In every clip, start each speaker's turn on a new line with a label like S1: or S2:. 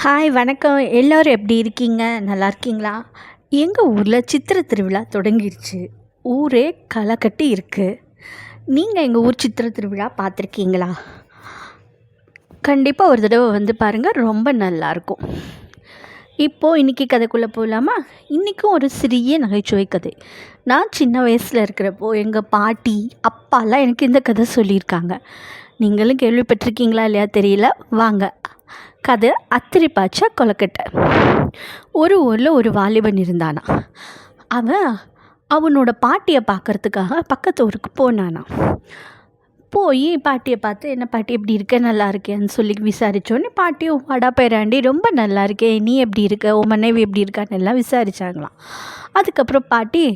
S1: Hi வணக்கம். எல்லோரும் எப்படி இருக்கீங்க? நல்லா இருக்கீங்களா? எங்கள் ஊரில் சித்திரை திருவிழா தொடங்கிருச்சு. ஊரே களை கட்டி இருக்குது. நீங்கள் எங்கள் ஊர் சித்திரை திருவிழா பார்த்துருக்கீங்களா? கண்டிப்பாக ஒரு தடவை வந்து பாருங்கள், ரொம்ப நல்லாயிருக்கும். இப்போது இன்றைக்கி கதைக்குள்ளே போகலாமா? இன்றைக்கும் ஒரு சிறிய நகைச்சுவை கதை. நான் சின்ன வயசில் இருக்கிறப்போ எங்கள் பாட்டி அப்பாலாம் எனக்கு இந்த கதை சொல்லியிருக்காங்க. நீங்களும் கேள்விப்பட்டிருக்கீங்களா இல்லையா தெரியல. வாங்க, கதை அத்திரி பாய்ச்ச கொலக்கட்டை. ஒரு ஊரில் ஒரு வாலிபன் இருந்தானா. அவன் அவனோட பாட்டியை பார்க்குறதுக்காக பக்கத்து ஊருக்கு போனானா. போய் பாட்டியை பார்த்து, என்ன பாட்டி எப்படி இருக்க, நல்லா இருக்கேன்னு சொல்லி விசாரித்தோன்னே பாட்டியும், வாடா பேராண்டி, ரொம்ப நல்லா இருக்கேன், நீ எப்படி இருக்க, உன் மனைவி எப்படி இருக்கான்னு எல்லாம் விசாரித்தாங்களாம். அதுக்கப்புறம் பாட்டி,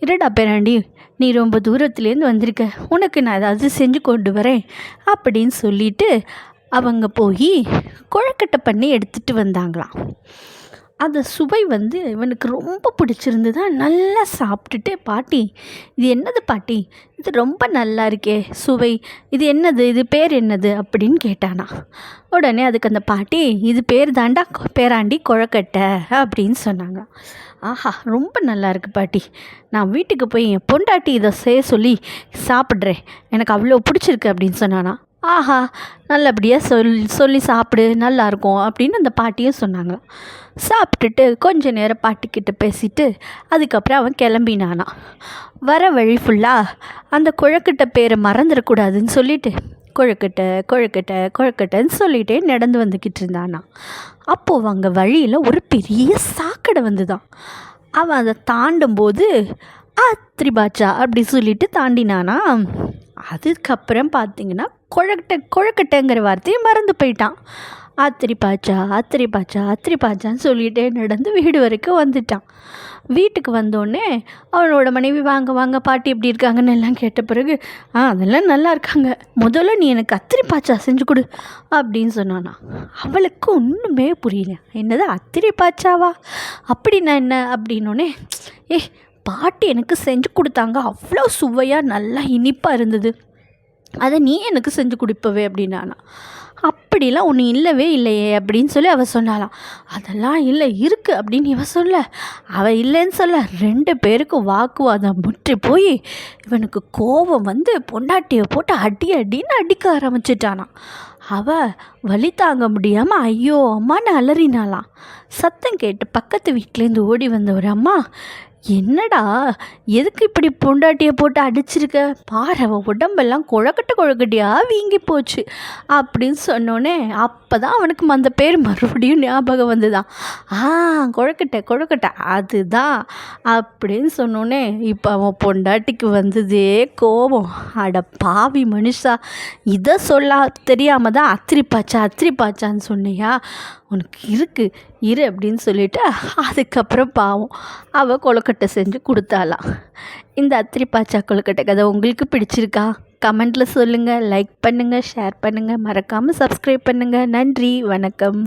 S1: இருடா பேராண்டி, நீ ரொம்ப தூரத்துலேருந்து வந்திருக்க, உனக்கு நான் ஏதாவது செஞ்சு கொண்டு வரேன் அப்படின்னு சொல்லிட்டு அவங்க போய் கொழுக்கட்டை பண்ணி எடுத்துகிட்டு வந்தாங்களாம். அந்த சுவை வந்து இவனுக்கு ரொம்ப பிடிச்சிருந்ததா. நல்லா சாப்பிட்டுட்டு, பாட்டி இது என்னது பாட்டி, இது ரொம்ப நல்லா இருக்கே சுவை, இது என்னது, இது பேர் என்னது அப்படின்னு கேட்டானா. உடனே அதுக்கு அந்த பாட்டி, இது பேர் தாண்டா பேராண்டி கொழுக்கட்டை அப்படின்னு சொன்னாங்க. ஆஹா, ரொம்ப நல்லா இருக்குது பாட்டி, நான் வீட்டுக்கு போய் என் பொண்டாட்டி இதை செய்ய சொல்லி சாப்பிட்றேன், எனக்கு அவ்வளோ பிடிச்சிருக்கு அப்படின்னு சொன்னானா. ஆஹா, நல்லபடியாக சொல்லி சாப்பிடு, நல்லாயிருக்கும் அப்படின்னு அந்த பாட்டியும் சொன்னாங்களாம். சாப்பிட்டுட்டு கொஞ்ச நேரம் பாட்டிக்கிட்ட பேசிட்டு அதுக்கப்புறம் அவன் கிளம்பினானா. வர வழி ஃபுல்லாக அந்த கொழுக்கட்டை பேரை மறந்துடக்கூடாதுன்னு சொல்லிட்டு கொழுக்கட்டை கொழுக்கட்டை கொழுக்கட்டைன்னு சொல்லிகிட்டே நடந்து வந்துக்கிட்டு இருந்தானா. அப்போது அங்கே வழியில் ஒரு பெரிய சாக்கடை வந்துதான். அவன் அதை தாண்டும்போது ஆத்திரி பாச்சா அப்படி சொல்லிட்டு தாண்டினானா. அதுக்கப்புறம் பார்த்திங்கன்னா கொழுக்கட்டைங்கிற வார்த்தையை மறந்து போயிட்டான். ஆத்திரி பாச்சா ஆத்திரி பாச்சா ஆத்திரி பாச்சான்னு சொல்லிகிட்டே நடந்து வீடு வரைக்கும் வந்துட்டான். வீட்டுக்கு வந்தோடனே அவனோட மனைவி, வாங்க வாங்க பாட்டி எப்படி இருக்காங்கன்னு எல்லாம் கேட்ட பிறகு, அதெல்லாம் நல்லா இருக்காங்க, முதல்ல நீ எனக்கு அத்திரி பாச்சா செஞ்சு கொடு அப்படின்னு சொன்னானா. அவளுக்கு ஒன்றுமே புரியல. என்னது அத்திரி பாச்சாவா, அப்படின்னா என்ன அப்படின்னோடனே, பாட்டி எனக்கு செஞ்சு கொடுத்தாங்க, அவ்வளோ சுவையாக நல்லா இனிப்பாக இருந்தது, அதை நீ எனக்கு செஞ்சு கொடுப்பவே அப்படின்னானா. அப்படிலாம் ஒன்று இல்லவே இல்லையே அப்படின்னு சொல்லி அவள் சொன்னாலாம். அதெல்லாம் இல்லை, இருக்குது அப்படின்னு இவன் சொல்ல, அவள் இல்லைன்னு சொல்ல, 2 பேருக்கும் வாக்குவாதம் முற்றி போய் இவனுக்கு கோபம் வந்து பொண்டாட்டியை போட்டு அடின்னு அடிக்க ஆரம்பிச்சிட்டானான். அவள் வலி தாங்க முடியாமல் ஐயோ அம்மான்னு அலறினாலாம். சத்தம் கேட்டு பக்கத்து வீட்டிலேருந்து ஓடி வந்த ஒரு அம்மா, என்னடா எதுக்கு இப்படி பொண்டாட்டியை போட்டு அடிச்சிருக்க, பாரு அவன் உடம்பெல்லாம் கொழுக்கட்டையாக வீங்கி போச்சு அப்படின்னு சொன்னோன்னே அப்போ தான் அவனுக்கு அந்த பேர் மறுபடியும் ஞாபகம் வந்துதான். கொழுக்கட்டை அதுதான் அப்படின்னு சொன்னோன்னே இப்போ அவன் பொண்டாட்டிக்கு வந்ததே கோபம். அட பாவி மனுஷா, இதை சொல்ல தெரியாமல் தான் அத்திரி பாச்சான்னு சொன்னியா, உனக்கு இரு அப்படின்னு சொல்லிவிட்டு அதுக்கப்புறம் பாவம் அவள் கொழுக்கட்டை செஞ்சு கொடுத்தாலாம். இந்த அத்திரி பாச்சா கொழுக்கட்டை கதை உங்களுக்கு பிடிச்சிருக்கா? கமெண்ட்டில் சொல்லுங்கள், லைக் பண்ணுங்கள், ஷேர் பண்ணுங்கள், மறக்காமல் சப்ஸ்கிரைப் பண்ணுங்கள். நன்றி, வணக்கம்.